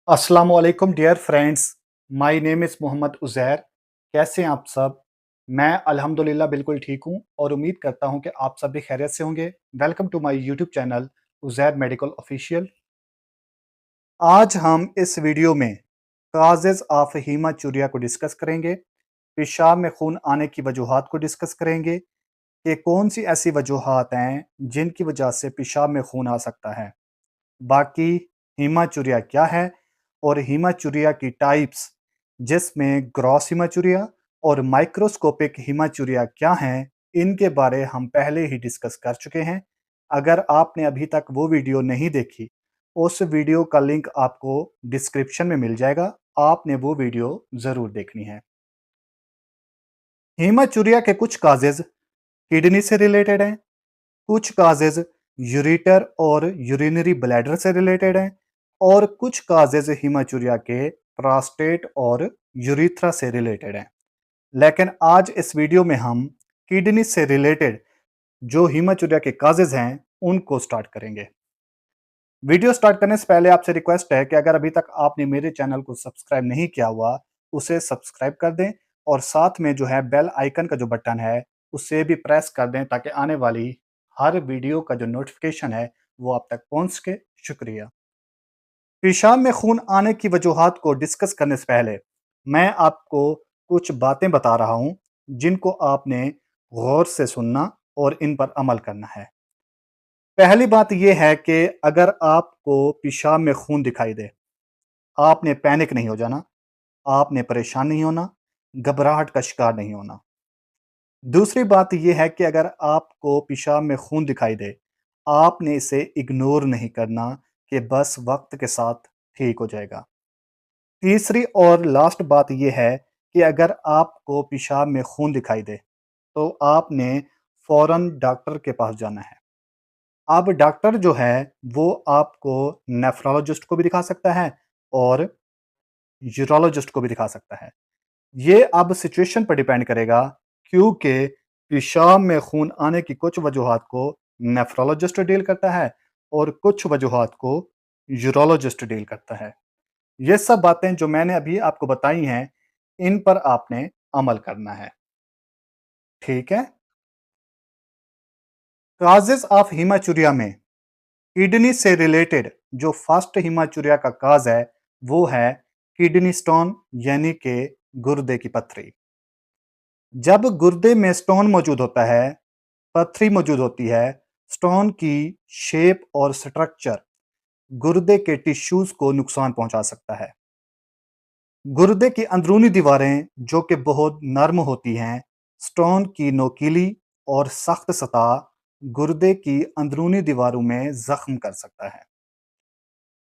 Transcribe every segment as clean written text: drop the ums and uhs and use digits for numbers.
अस्सलाम वालेकुम dear friends. My name is Mohammad Uzair. कैसे हैं आप सब? मैं अल्हम्दुलिल्लाह बिल्कुल ठीक हूँ और उम्मीद करता हूँ कि आप सब भी खैरियत से होंगे। Welcome to my YouTube channel Uzair medical official. आज हम इस वीडियो में काजेज़ ऑफ हीमाचूरिया को डिस्कस करेंगे। पेशाब में खून आने की वजूहात को डिस्कस करेंगे कि कौन सी ऐसी वजूहात हैं जिनकी वजह से पेशाब में खून आ सकता है। बाकी हीमाचूरिया क्या है और हीमाचूरिया की टाइप्स जिसमें ग्रॉस हीमाचूरिया और माइक्रोस्कोपिक हीमाचूरिया क्या हैं, इनके बारे हम पहले ही डिस्कस कर चुके हैं। अगर आपने अभी तक वो वीडियो नहीं देखी, उस वीडियो का लिंक आपको डिस्क्रिप्शन में मिल जाएगा। आपने वो वीडियो ज़रूर देखनी है। हीमाचूरिया के कुछ काजेज़ किडनी से रिलेटेड हैं, कुछ काजेज़ यूरेटर और यूरिनरी ब्लैडर से रिलेटेड हैं और कुछ काजेज़ हीमाचूरिया के प्रोस्टेट और यूरेथ्रा से रिलेटेड हैं। लेकिन आज इस वीडियो में हम किडनी से रिलेटेड जो हीमाचूरिया के काजेज़ हैं, उनको स्टार्ट करेंगे। वीडियो स्टार्ट करने से पहले आपसे रिक्वेस्ट है कि अगर अभी तक आपने मेरे चैनल को सब्सक्राइब नहीं किया हुआ, उसे सब्सक्राइब कर दें और साथ में जो है बेल आइकन का जो बटन है, उसे भी प्रेस कर दें ताकि आने वाली हर वीडियो का जो नोटिफिकेशन है, वो आप तक पहुंच सके। शुक्रिया। पेशाब में खून आने की वजूहात को डिस्कस करने से पहले मैं आपको कुछ बातें बता रहा हूं, जिनको आपने गौर से सुनना और इन पर अमल करना है। पहली बात यह है कि अगर आपको पेशाब में खून दिखाई दे, आपने पैनिक नहीं हो जाना, आपने परेशान नहीं होना, घबराहट का शिकार नहीं होना। दूसरी बात यह है कि अगर आपको पेशाब में खून दिखाई दे, आपने इसे इग्नोर नहीं करना कि बस वक्त के साथ ठीक हो जाएगा। तीसरी और लास्ट बात यह है कि अगर आपको पेशाब में खून दिखाई दे, तो आपने फौरन डॉक्टर के पास जाना है। अब डॉक्टर जो है वो आपको नेफ्रोलॉजिस्ट को भी दिखा सकता है और यूरोलॉजिस्ट को भी दिखा सकता है। ये अब सिचुएशन पर डिपेंड करेगा, क्योंकि पेशाब में खून आने की कुछ वजूहात को नेफ्रोलॉजिस्ट डील करता है और कुछ वजूहात को यूरोलॉजिस्ट डील करता है। ये सब बातें जो मैंने अभी आपको बताई हैं, इन पर आपने अमल करना है। ठीक है? काजेज ऑफ हीमाचूरिया में किडनी से रिलेटेड जो फर्स्ट हीमाचूरिया का काज है, वो है किडनी स्टोन, यानी कि गुर्दे की पथरी। जब गुर्दे में स्टोन मौजूद होता है, पथरी मौजूद होती है, स्टोन की शेप और स्ट्रक्चर गुर्दे के टिश्यूज को नुकसान पहुंचा सकता है। गुर्दे की अंदरूनी दीवारें जो कि बहुत नर्म होती हैं, स्टोन की नोकीली और सख्त सतह गुर्दे की अंदरूनी दीवारों में जख्म कर सकता है।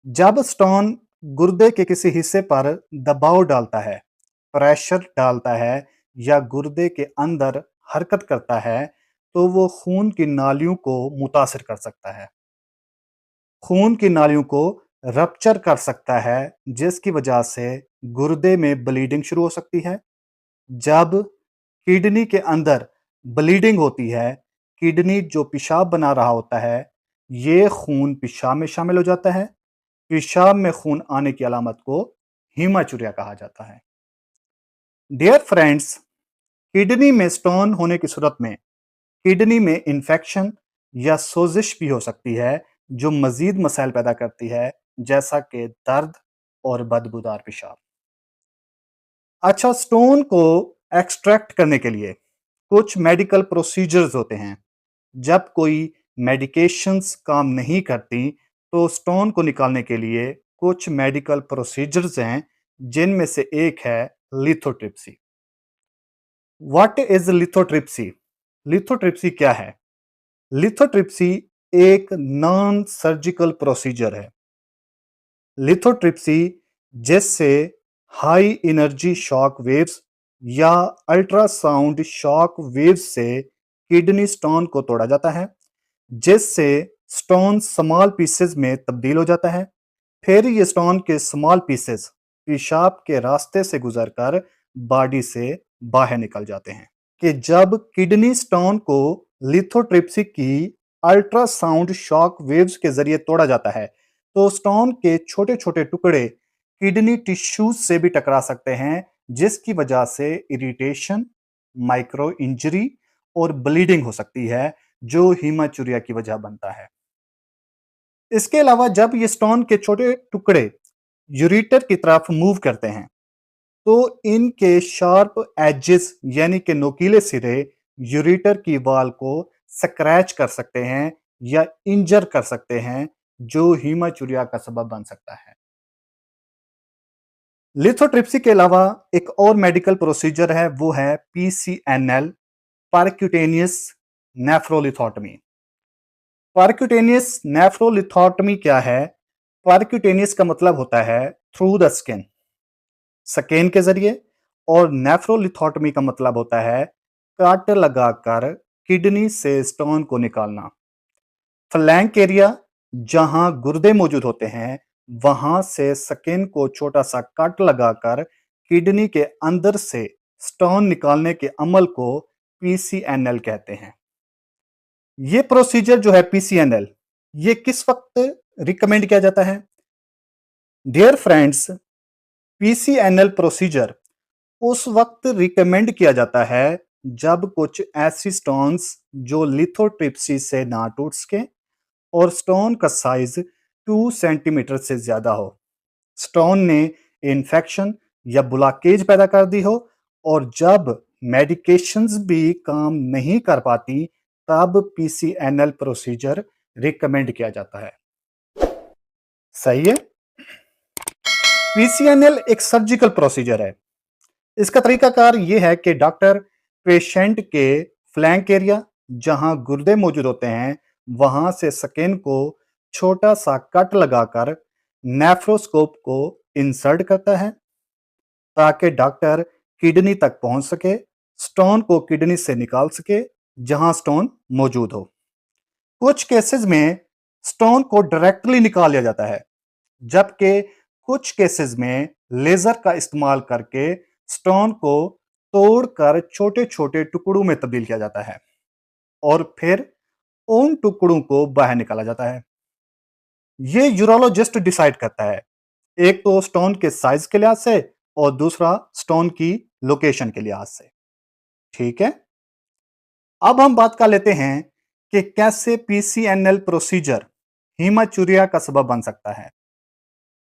जब स्टोन गुर्दे के किसी हिस्से पर दबाव डालता है, प्रेशर डालता है या गुर्दे के अंदर हरकत करता है, तो वो खून की नालियों को मुतासिर कर सकता है। खून की नालियों को रप्चर कर सकता है, जिसकी वजह से गुर्दे में ब्लीडिंग शुरू हो सकती है। जब किडनी के अंदर ब्लीडिंग होती है, किडनी जो पेशाब बना रहा होता है, ये खून पेशाब में शामिल हो जाता है। पेशाब में खून आने की अलामत को हीमाचूरिया कहा जाता है। डियर फ्रेंड्स, किडनी में स्टोन होने की सूरत में किडनी में इंफेक्शन या सोजिश भी हो सकती है, जो मजीद मसाइल पैदा करती है, जैसा कि दर्द और बदबूदार पेशाब। अच्छा, स्टोन को एक्सट्रैक्ट करने के लिए कुछ मेडिकल प्रोसीजर्स होते हैं। जब कोई मेडिकेशंस काम नहीं करती, तो स्टोन को निकालने के लिए कुछ मेडिकल प्रोसीजर्स हैं, जिनमें से एक है lithotripsy. What is lithotripsy? Lithotripsy क्या है? लिथोट्रिप्सी एक नॉन सर्जिकल प्रोसीजर है। लिथोट्रिप्सी जिससे हाई एनर्जी शॉक वेव्स या अल्ट्रासाउंड शॉक वेव्स से किडनी स्टोन को तोड़ा जाता है, जिससे स्टोन स्मॉल पीसेस में तब्दील हो जाता है। फिर ये स्टोन के स्मॉल पीसेस पेशाब के रास्ते से गुजरकर बॉडी से बाहर निकल जाते हैं। कि जब किडनी स्टोन को लिथोट्रिप्सी की अल्ट्रासाउंड शॉक वेव्स के जरिए तोड़ा जाता है, तो स्टोन के छोटे छोटे टुकड़े किडनी टिश्यूज से भी टकरा सकते हैं, जिसकी वजह से इरिटेशन, माइक्रो इंजरी और ब्लीडिंग हो सकती है, जो हीमाचूरिया की वजह बनता है। इसके अलावा जब ये स्टोन के छोटे टुकड़े यूरेटर की तरफ मूव करते हैं, तो इनके शार्प एजेस यानी कि नोकीले सिरे यूरेटर की वॉल को स्क्रैच कर सकते हैं या इंजर कर सकते हैं, जो हीमाचूरिया का सबब बन सकता है। लिथोट्रिप्सी के अलावा एक और मेडिकल प्रोसीजर है, वो है पीसीएनएल, परक्यूटेनियस नेफ्रोलिथोटमी। परक्यूटेनियस नेफ्रोलिथोटमी क्या है? परक्यूटेनियस का मतलब होता है थ्रू द स्किन, स्किन के जरिए, और नेफ्रोलिथोटमी का मतलब होता है कट लगाकर किडनी से स्टोन को निकालना। फ्लैंक एरिया, जहां गुर्दे मौजूद होते हैं, वहां से स्किन को छोटा सा कट लगाकर किडनी के अंदर से स्टोन निकालने के अमल को पीसीएनएल कहते हैं। ये प्रोसीजर जो है पीसीएनएल, ये किस वक्त रिकमेंड किया जाता है? डियर फ्रेंड्स, पीसीएनएल प्रोसीजर उस वक्त रिकमेंड किया जाता है जब कुछ ऐसी स्टोन्स जो लिथोट्रिप्सी से ना टूट सके और स्टोन का साइज 2 सेंटीमीटर से ज्यादा हो, स्टोन ने इन्फेक्शन या ब्लॉकेज पैदा कर दी हो, और जब मेडिकेशंस भी काम नहीं कर पाती, तब पीसीएनएल प्रोसीजर रिकमेंड किया जाता है। सही है। पीसीएनएल एक सर्जिकल प्रोसीजर है। इसका तरीकाकार यह है कि डॉक्टर पेशेंट के फ्लैंक एरिया, जहां गुर्दे मौजूद होते हैं, वहां से स्किन को छोटा सा कट लगाकर नेफ्रोस्कोप को इंसर्ट करता है, ताकि डॉक्टर किडनी तक पहुंच सके, स्टोन को किडनी से निकाल सके जहां स्टोन मौजूद हो। कुछ केसेस में स्टोन को डायरेक्टली निकाल लिया जाता है, जबकि कुछ केसेस में लेजर का इस्तेमाल करके स्टोन को तोड़कर छोटे छोटे टुकड़ों में तब्दील किया जाता है और फिर उन टुकड़ों को बाहर निकाला जाता है। ये यूरोलॉजिस्ट डिसाइड करता है, एक तो स्टोन के साइज के लिहाज से और दूसरा स्टोन की लोकेशन के लिहाज से। ठीक है। अब हम बात कर लेते हैं कि कैसे पीसीएनएल प्रोसीजर हीमाचूरिया का सबब बन सकता है।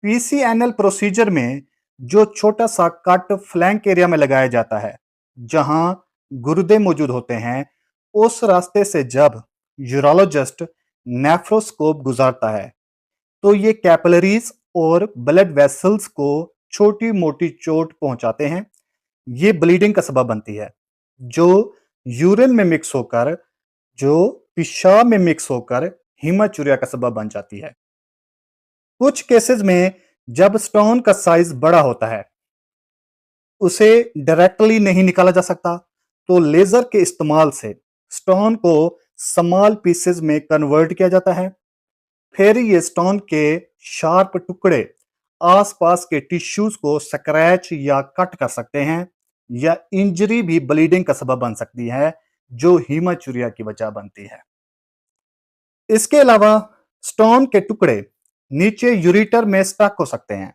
पीसीएनएल प्रोसीजर में जो छोटा सा कट फ्लैंक एरिया में लगाया जाता है, जहां गुर्दे मौजूद होते हैं, उस रास्ते से जब यूरोलॉजिस्ट नेफ्रोस्कोप गुजारता है, तो ये कैपिलरीज और ब्लड वेसल्स को छोटी मोटी चोट पहुंचाते हैं। ये ब्लीडिंग का सबब बनती है, जो यूरिन में मिक्स होकर, जो पेशाब में मिक्स होकर हीमाचूरिया का सबब बन जाती है। कुछ केसेस में जब स्टोन का साइज बड़ा होता है, उसे डायरेक्टली नहीं निकाला जा सकता, तो लेजर के इस्तेमाल से स्टोन को स्मॉल पीसेस में कन्वर्ट किया जाता है। फिर ये स्टोन के शार्प टुकड़े आसपास के टिश्यूज को स्क्रैच या कट कर सकते हैं, या इंजरी भी ब्लीडिंग का सबब बन सकती है, जो हीमाचूरिया की वजह बनती है। इसके अलावा स्टोन के टुकड़े नीचे यूरेटर में स्टक हो सकते हैं,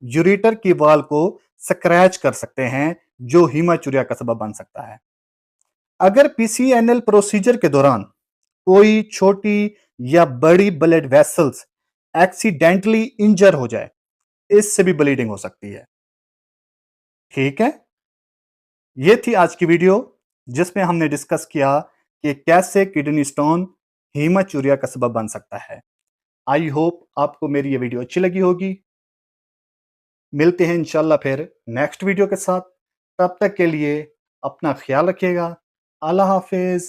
यूरेटर की वॉल को स्क्रैच कर सकते हैं, जो हीमाचूरिया का सबब बन सकता है। अगर पीसीएनएल प्रोसीजर के दौरान कोई छोटी या बड़ी ब्लड वेसल्स एक्सीडेंटली इंजर हो जाए, इससे भी ब्लीडिंग हो सकती है। ठीक है। ये थी आज की वीडियो, जिसमें हमने डिस्कस किया कि कैसे किडनी स्टोन हीमाचूरिया का सबब बन सकता है। आई होप आपको मेरी ये वीडियो अच्छी लगी होगी। मिलते हैं इंशाल्लाह फिर नेक्स्ट वीडियो के साथ। तब तक के लिए अपना ख्याल रखिएगा। अल्लाह हाफिज।